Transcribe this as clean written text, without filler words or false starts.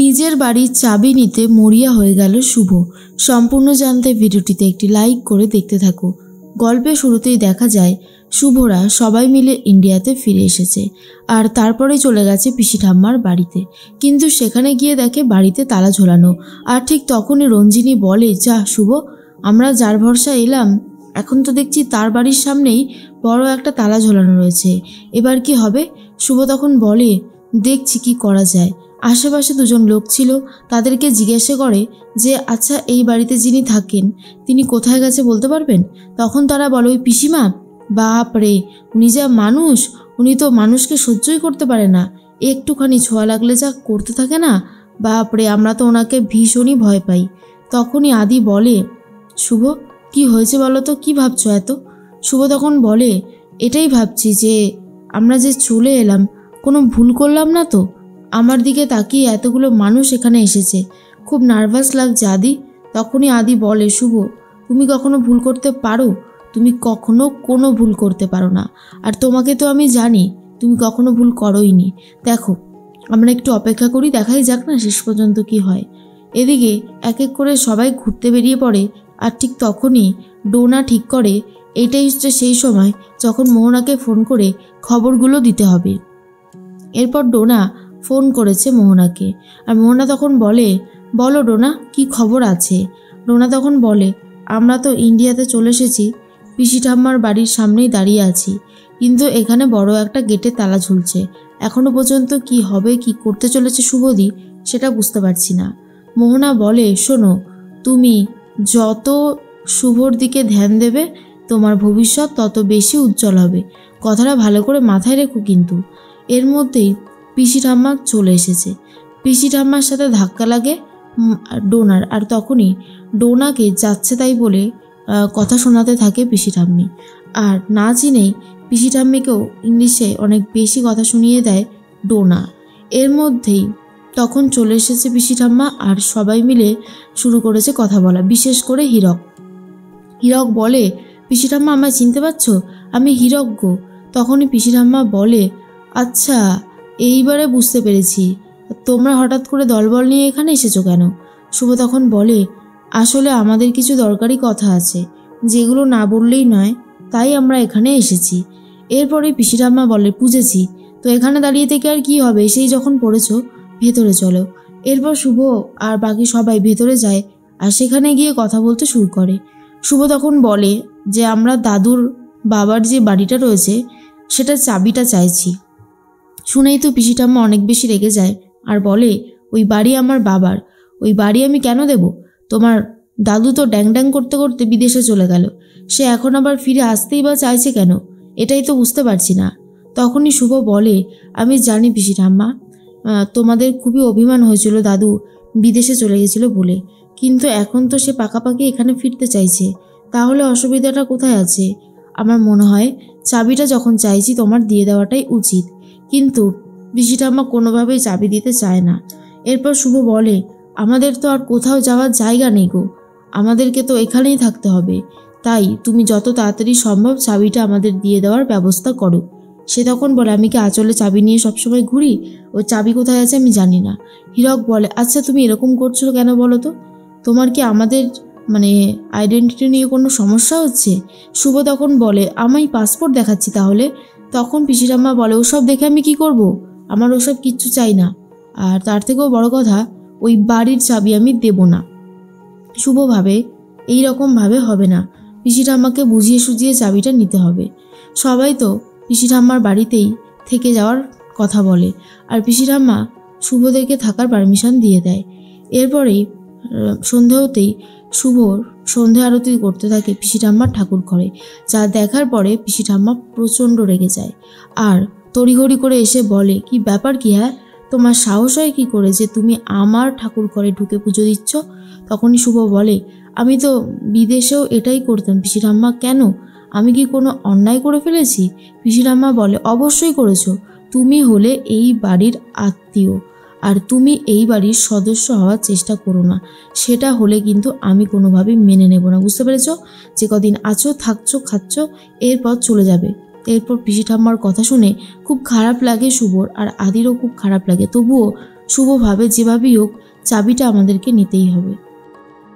নিজের বাড়ির চাবি নিতে মরিয়া হয়ে গেল শুভ। সম্পূর্ণ জানতে ভিডিওটিতে একটি লাইক করে দেখতে থাকো। গল্পের শুরুতেই দেখা যায় শুভরা সবাই মিলে ইন্ডিয়াতে ফিরে এসেছে আর তারপরে চলে গেছে পিসি ঠাম্মার বাড়িতে। কিন্তু সেখানে গিয়ে দেখে বাড়িতে তালা ঝোলানো। আর ঠিক তখনই রঞ্জিনী বলে, যা শুভ, আমরা যার ভরসা এলাম এখন তো দেখছি তার বাড়ির সামনেই বড় একটা তালা ঝোলানো রয়েছে, এবার কি হবে? শুভ তখন বলে, দেখছি কি করা যায়। আশেপাশে দুজন লোক ছিল, তাদেরকে জিজ্ঞাসা করে যে আচ্ছা এই বাড়িতে যিনি থাকেন তিনি কোথায় গেছে বলতে পারবেন? তখন তারা বলে, ওই পিসিমা, বাপ রে, উনি যা মানুষ, উনি তো মানুষকে সহ্যই করতে পারে না, একটুখানি ছোঁয়া লাগলে যা করতে থাকে না, বাপ রে, আমরা তো ওনাকে ভীষণই ভয় পাই। তখনই আদি বলে, শুভ কি হয়েছে বলো তো, কি ভাবছো এত? শুভ তখন বলে, এটাই ভাবছি যে আমরা যে চলে এলাম কোনো ভুল করলাম না তো? আমার দিকে তাকিয়ে এতগুলো মানুষ এখানে এসেছে, খুব নার্ভাস লাগছে আদি। তখনই আদি বলে, শুভ তুমি কখনো ভুল করতে পারো? তুমি কখনো কোনো ভুল করতে পারো না, আর তোমাকে তো আমি জানি তুমি কখনো ভুল করোই নি। দেখো আমরা একটু অপেক্ষা করি, দেখাই যাক না শেষ পর্যন্ত কি হয়। এদিকে এক এক করে সবাই ঘুরতে বেরিয়ে পড়ে। আর ঠিক তখনই ডোনা ঠিক করে এটাই হচ্ছে সেই সময় যখন মোহনাকে ফোন করে খবরগুলো দিতে হবে। এরপর ডোনা ফোন করেছে মোহনাকে, আর মোহনা তখন বলে, বলো ডোনা, কি খবর আছে? ডোনা তখন বলে, আমরা তো ইন্ডিয়াতে চলে এসেছি, পিসি ঠাম্মার বাড়ির সামনেই দাঁড়িয়ে আছি, কিন্তু এখানে বড় একটা গেটে তালা ঝুলছে। এখনো পর্যন্ত কি হবে, কি করতে চলেছে শুভদি, সেটা বুঝতে পারছি না। মোহনা বলে, শোনো, তুমি যত শুভর দিকে ধ্যান দেবে তোমার ভবিষ্যৎ তত বেশি উজ্জ্বল হবে, কথাটা ভালো করে মাথায় রেখো কিন্তু। এর মধ্যেই পিসি ঠাম্মা চলে এসেছে। পিসি ঠাম্মার সাথে ধাক্কা লাগে ডোনার, আর তখনই ডোনাকে যাচ্ছে তাই বলে কথা শোনাতে থাকে পিসি ঠাম্মি। আর না চিনেই পিসি ঠাম্মিকেও ইংলিশে অনেক বেশি কথা শুনিয়ে দেয় ডোনা। এর মধ্যেই তখন চলে এসেছে পিসি ঠাম্মা, আর সবাই মিলে শুরু করেছে কথা বলা, বিশেষ করে হীরক। হীরক বলে, পিসি ঠাম্মা আমায় চিনতে পারছো? আমি হীরক গো। তখনই পিসি ঠাম্মা বলে, আচ্ছা এইবারে বুঝতে পেরেছি, তোমরা হঠাৎ করে দলবল নিয়ে এখানে এসেছো কেন? শুভ তখন বলে, আসলে আমাদের কিছু দরকারি কথা আছে যেগুলো না বললেই নয়, তাই আমরা এখানে এসেছি। এরপরে পিসি ঠাম্মা বলে, বুঝেছি, তো এখানে দাঁড়িয়ে থেকে আর কি হবে, সেই যখন পড়েছো ভেতরে চলো। এরপর শুভ আর বাকি সবাই ভেতরে যায়, আর সেখানে গিয়ে কথা বলতে শুরু করে। শুভ তখন বলে যে আমরা দাদুর বাবার যে বাড়িটা রয়েছে সেটার চাবিটা চাইছি। শুনেই তো পিসি ঠাম্মা অনেক বেশি রেগে যায় আর বলে, ওই বাড়ি আমার বাবার, ওই বাড়ি আমি কেন দেব? তোমার দাদু তো ড্যাং ড্যাং করতে করতে বিদেশে চলে গেল, সে এখন আবার ফিরে আসতেই বা চাইছে কেন? এটাই তো বুঝতে পারছি না। তখনই শুভ বলে, আমি জানি পিসি ঠাম্মা, তোমাদের খুবই অভিমান হয়েছিল দাদু বিদেশে চলে গেছিল বলে, কিন্তু এখন তো সে পাকাপাকি এখানে ফিরতে চাইছে, তাহলে অসুবিধাটা কোথায় আছে? আমার মনে হয় চাবিটা যখন চাইছি তোমার দিয়ে দেওয়াটাই উচিত। কিন্তু পিসি ঠাম্মা কোনোভাবেই চাবি দিতে চায় না। এরপর শুভ বলে, আমাদের তো আর কোথাও যাওয়ার জায়গা নেই গো, আমাদেরকে তো এখানেই থাকতে হবে, তাই তুমি যত তাড়াতাড়ি সম্ভব চাবিটা আমাদের দিয়ে দেওয়ার ব্যবস্থা করো। সে তখন বলে, আমি কি আঁচলে চাবি নিয়ে সবসময় ঘুরি? ওই চাবি কোথায় আছে আমি জানি না। হীরক বলে, আচ্ছা তুমি এরকম করছো কেন বলো তো? তোমার কি আমাদের আইডেন্টিটি নিয়ে কোনো সমস্যা হচ্ছে? শুভ তখন বলে, আমি পাসপোর্ট দেখাচ্ছি তাহলে। তখন পিসি ঠাম্মা বলে, ওসব দেখে আমি কি করব? আমার ওসব কিচ্ছু চাই না, আর তার থেকেও বড় কথা ওই বাড়ির চাবি আমি দেব না। শুভ ভাবে এই রকমভাবে হবে না, পিসি ঠাম্মাকে বুঝিয়ে সুঝিয়ে চাবিটা নিতে হবে। সবাই তো পিসি ঠাম্মার বাড়িতেই থেকে যাওয়ার কথা বলে, আর পিসি ঠাম্মা শুভদেরকে থাকার পারমিশন দিয়ে দেয়। এরপরেই সন্ধে হতেই শুভ সন্ধে আরতি করতে থাকে পিসি ঠাম্মার ঠাকুর ঘরে, যা দেখার পরে পিসি ঠাম্মা প্রচণ্ড রেগে যায় আর তড়িঘড়ি করে এসে বলে, কি ব্যাপার কি, হ্যাঁ তোমার সাহস হয় কি করে যে তুমি আমার ঠাকুর ঘরে ঢুকে পুজো দিচ্ছ? তখনই শুভ বলে, আমি তো বিদেশেও এটাই করতাম পিসি ঠাম্মা, কেন? আমি কি কোনো অন্যায় করে ফেলেছি? পিসি ঠাম্মা বলে, অবশ্যই করেছো, তুমি হলে এই বাড়ির আত্মীয়, আর তুমি এই বাড়ির সদস্য হওয়ার চেষ্টা করো না, সেটা হলে কিন্তু আমি কোনোভাবেই মেনে নেব না, বুঝতে পেরেছো? যে কদিন আছো, থাকছো, খাচ্ছ, এরপর চলে যাবে। এরপর পিসি ঠাম্মার কথা শুনে খুব খারাপ লাগে শুভর, আর আদিরও খুব খারাপ লাগে। তবুও শুভ ভাবে যেভাবেই হোক চাবিটা আমাদেরকে নিতেই হবে।